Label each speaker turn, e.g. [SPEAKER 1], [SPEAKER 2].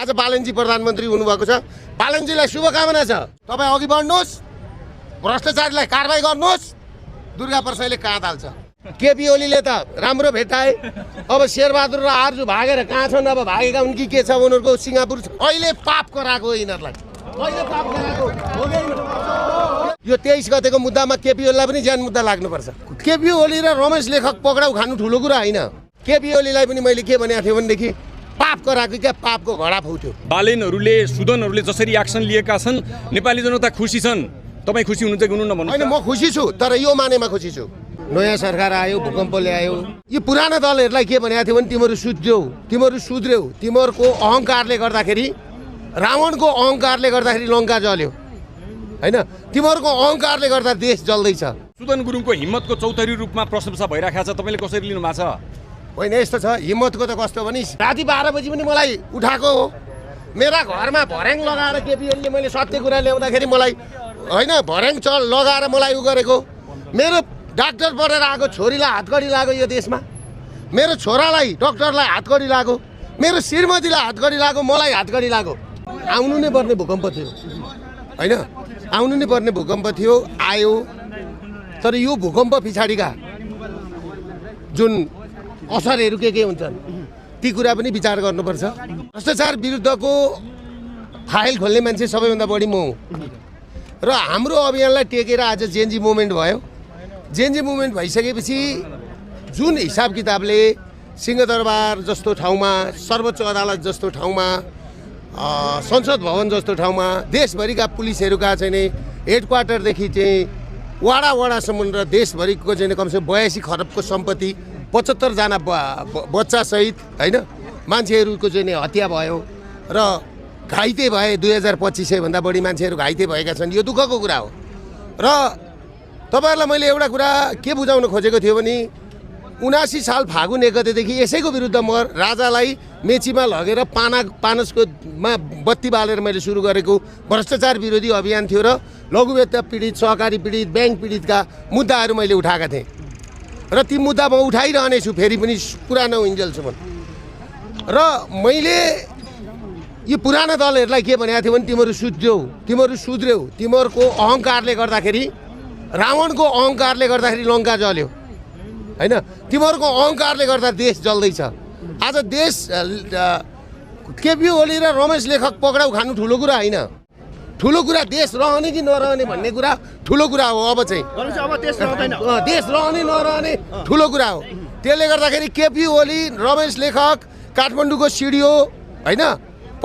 [SPEAKER 1] आज बालनजी प्रधानमन्त्री हुनुभएको छ। बालनजीलाई शुभकामना छ। तपाईँ अघि बढ्नुहोस्, भ्रष्टाचारीलाई कारबाही गर्नुहोस्। दुर्गा प्रसाईले काँध हाल्छ। केपी ओलीले त राम्रो भेटाए। अब शेरबहादुर र आर्जु भागेर कहाँ छन्? अब भागेका हुन् कि के छ उनीहरूको? सिङ्गापुर अहिले पाप कराएको यिनीहरूलाई, अहिले पाप कराएको हो कि? यो 23 गतेको मुद्दामा केपी ओलीलाई पनि ज्यान मुद्दा लाग्नुपर्छ। केपी ओली र रमेश लेखक पक्राउ खानु ठुलो कुरा होइन। केपी ओलीलाई पनि मैले के भनेको थिएँ भनेदेखि पाप कराएको क्या, पापको घडा फुट्यो।
[SPEAKER 2] बालेनहरूले सुदनहरूले जसरी एक्सन लिएका छन्, नेपाली जनता खुसी छन्। तपाईँ खुसी हुनुहुन्छ कि हुनुहुन्न भन्नु?
[SPEAKER 1] होइन, म खुसी छु, तर यो मानेमा खुसी छु। नयाँ सरकार आयो, भूकम्पले आयो। यो पुराना दलहरूलाई के भनेको थियो भने तिमीहरू सुध्र्यौ। तिमीहरूको अहङ्कारले गर्दाखेरि, रावणको अहङ्कारले गर्दाखेरि लङ्का जल्यो होइन। तिमीहरूको अहङ्कारले गर्दा देश जल्दैछ।
[SPEAKER 2] सुदन गुरुङको हिम्मतको चौतारी रूपमा प्रशंसा भइरहेको छ, तपाईँले कसरी लिनु भएको छ?
[SPEAKER 1] होइन, यस्तो छ, हिम्मतको त कस्तो भने राति 12 बजी पनि मलाई उठाएको हो। मेरा घरमा भर्याङ लगाएर केपी ओलीले मैले सत्य कुरा ल्याउँदाखेरि मलाई होइन भर्याङ लगाएर मलाई उ गरेको। मेरो डाक्टर पढेर आएको छोरीलाई हातकडी लाग्यो यो देशमा। मेरो छोरालाई डक्टरलाई हातकडी लाग्यो। मेरो श्रीमतीलाई हातकडी लाग्यो, मलाई हातकडी लाग्यो। आउनु नै पर्ने भूकम्प थियो होइन, आउनु नै पर्ने भूकम्प थियो, आयो। तर यो भूकम्प पछाडिका जुन असरहरू के हुन्छन् ती कुरा पनि विचार गर्नुपर्छ। भ्रष्टाचार विरुद्धको फाइल खोल्ने मान्छे सबैभन्दा बढी म हुँ र हाम्रो अभियानलाई टेकेर आज जेएनजी मुभमेन्ट भयो। जेएनजी मुभमेन्ट भइसकेपछि जुन हिसाब किताबले सिंहदरबार जस्तो ठाउँमा, सर्वोच्च अदालत जस्तो ठाउँमा, संसद भवन जस्तो ठाउँमा देशभरिका पुलिसहरूका चाहिँ हेडक्वार्टरदेखि चाहिँ वडासम्म र देशभरिको चाहिँ कमसेकम 82 खरबको सम्पत्ति, 75 जना बच्चासहित होइन मान्छेहरूको चाहिँ हत्या भयो र घाइते भए। 2500 भन्दा बढी मान्छेहरू घाइते भएका छन्। यो दुःखको कुरा हो। र तपाईँहरूलाई मैले एउटा कुरा के बुझाउन खोजेको थियो भने 79 साल फागुन 1 गतेदेखि यसैको विरुद्ध म राजालाई मेचीमा लगेर पानसकोमा बत्ती बालेर मैले सुरु गरेको भ्रष्टाचार विरोधी अभियान थियो र लघुवित्त पीडित, सहकारी पीडित, ब्याङ्क पीडितका मुद्दाहरू मैले उठाएका थिएँ र ती मुद्दा म उठाइरहने छु फेरि पनि पुरानो इन्जेलसम्म। र मैले यो पुराना दलहरूलाई के भनेको थिएँ भने तिमीहरू सुध्र्यौ। तिमीहरूको अहङ्कारले गर्दाखेरि, रावणको अहङ्कारले गर्दाखेरि लङ्का जल्यो होइन। तिमीहरूको अहङ्कारले गर्दा देश जल्दैछ। आज देश केपी ओली र रमेश लेखक पक्राउ खानु ठुलो कुरा होइन। ठुलो कुरा देश रहने कि नरहने भन्ने कुरा ठुलो कुरा हो। अब चाहिँ देश रहने नरहने ठुलो कुरा हो। त्यसले गर्दाखेरि केपी ओली, रमेश लेखक, काठमाडौँको सिडिओ होइन,